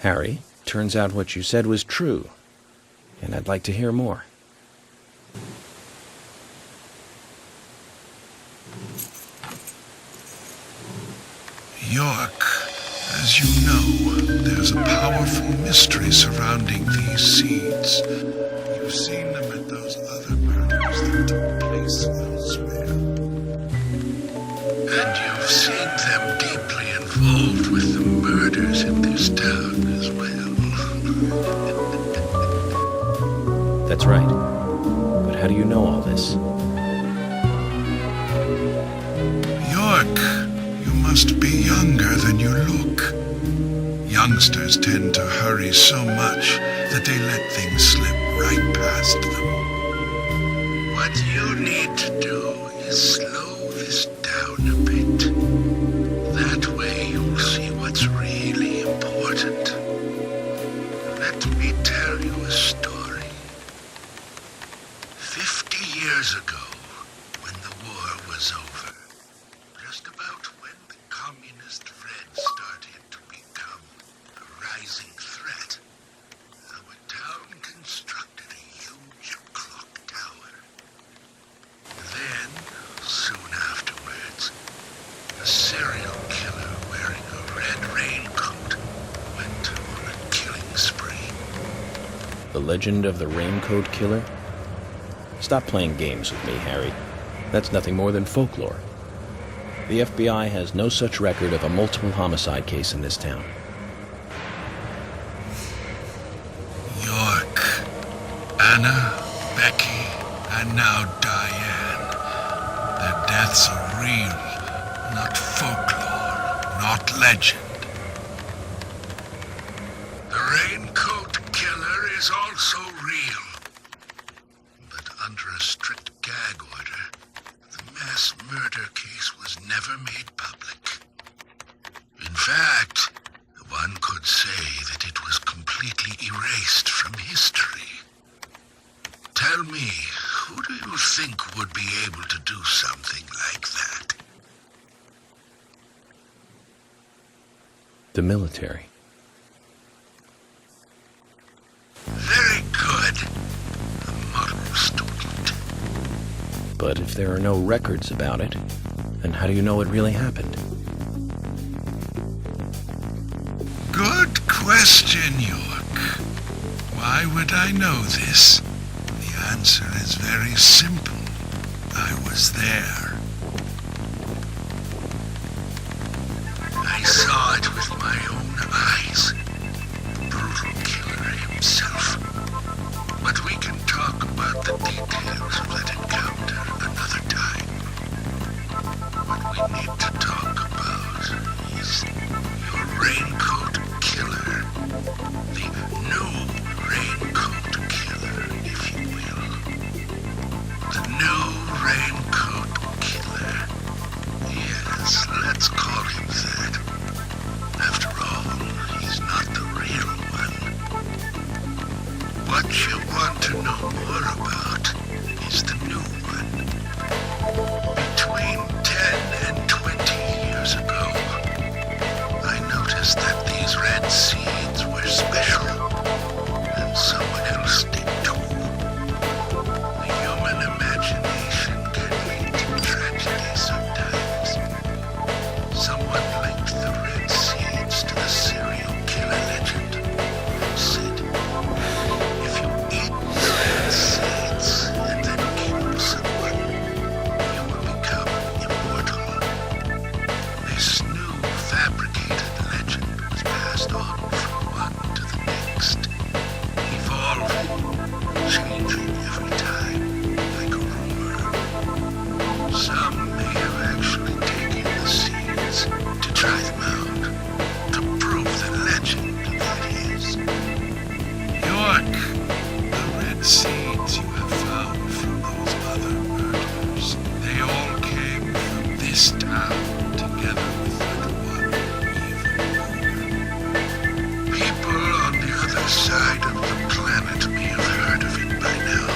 Harry, turns out what you said was true, and I'd like to hear more. York, as you know, there's a powerful mystery surrounding these seeds. You've seen them at those other murders that took place elsewhere. And you've seen them deeply involved with the murders in this town as well. That's right. But how do you know all this? York, you must be younger than you look. Youngsters tend to hurry so much that they let things slip right past them. What you need to do is slow this down a bit. That way you'll see what's really important. Let me tell you a story. 50 years ago, when the war was over, just about when the communist Red started to become a rising threat, our town constructed a huge clock tower. Then, soon afterwards, a serial killer wearing a red raincoat went on a killing spree. The legend of the Raincoat Killer? Stop playing games with me, Harry. That's nothing more than folklore. The FBI has no such record of a multiple homicide case in this town. York, Anna, Becky, and now Diane. Their deaths are real, not folklore, not legend. The Raincoat Killer is also real. But under a strict gag order, the mass murder case was never made public. In fact, one could say that it was completely erased from history. Tell me, who do you think would be able to do something like that? The military. Very good. A model student. But if there are no records about it, then how do you know it really happened? Good question, York. Why would I know this? The answer is very simple. I was there. I saw it with my own eyes. The brutal killer himself. But we can talk about the details of that encounter another time. What we need to talk about is your Raincoat Killer. The new Raincoat Killer, if you will. The new Raincoat Killer. Yes, let's call him that. After all, he's not the real one. What you want to know more about is the new one. Between 10 and 20 years ago, I noticed that these red seeds were special, and someone else did too. The human imagination can lead to tragedy sometimes. Someone linked the red seeds to the serial killer legend. Said, if you eat the red seeds and then kill someone, you will become immortal. This new fabricated legend was passed on from one to the next, evolving, changing every time, like a rumor. Some may have actually taken the seeds to try them out, to prove the legend, that is. York, the red seeds you have found from those other murders, they all came from this town, together with that one evil rumor. People on the other side of the planet may have heard of it by now.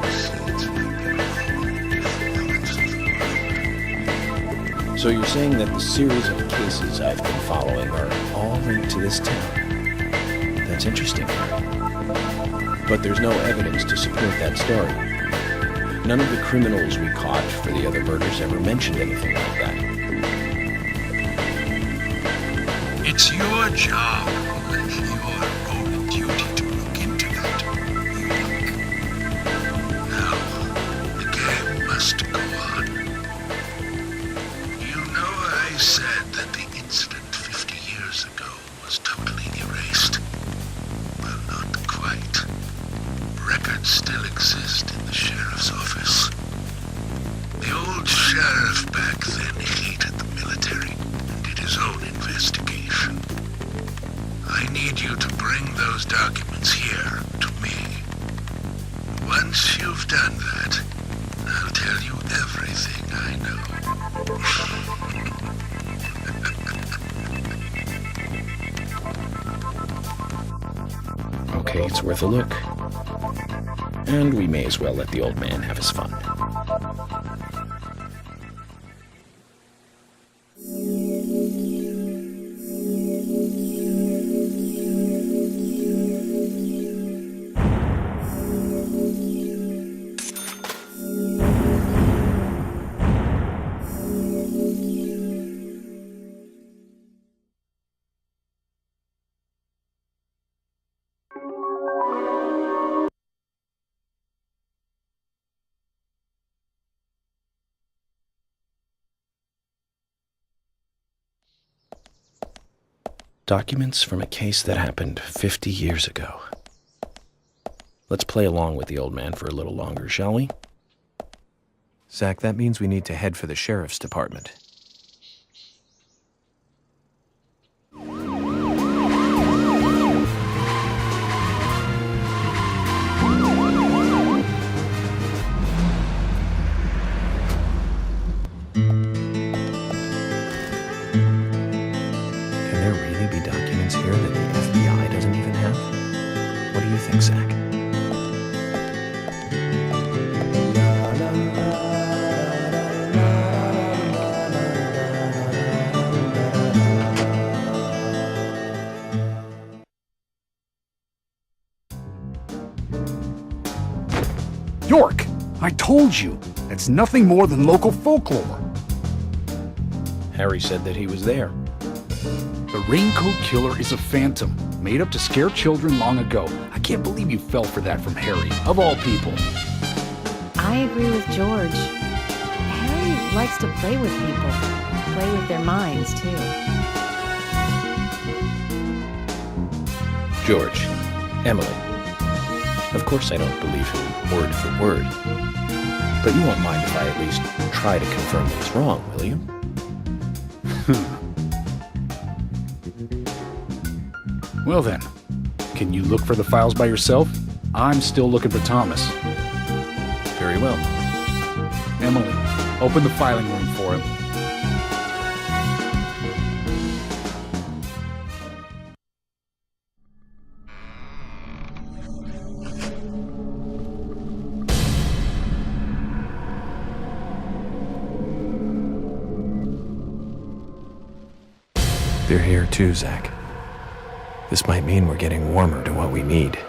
Seeds might be following the elements of the world. So you're saying that the series of cases I've been following are all linked to this town. That's interesting. But there's no evidence to support that story. None of the criminals we caught for the other murders ever mentioned anything like that. It's your job, your role and duty to look into that. Now, the game must go on. You know I said that the incident 50 years ago was totally erased. Well, not quite. Records still exist in the sheriff's office. The old sheriff back then hated the military and did his own investigation. I need you to bring those documents here to me. Once you've done that, I'll tell you everything I know. Okay, it's worth a look. And we may as well let the old man have his fun. Documents from a case that happened 50 years ago. Let's play along with the old man for a little longer, shall we? Zach, that means we need to head for the sheriff's department. Here that the FBI doesn't even have? What do you think, Zach? York! I told you! It's nothing more than local folklore. Harry said that he was there. The Raincoat Killer is a phantom, made up to scare children long ago. I can't believe you fell for that from Harry, of all people. I agree with George. Harry likes to play with people. Play with their minds, too. George, Emily. Of course I don't believe him word for word. But you won't mind if I at least try to confirm that he's wrong, will you? Well then, can you look for the files by yourself? I'm still looking for Thomas. Very well. Emily, open the filing room for him. They're here too, Zach. This might mean we're getting warmer to what we need.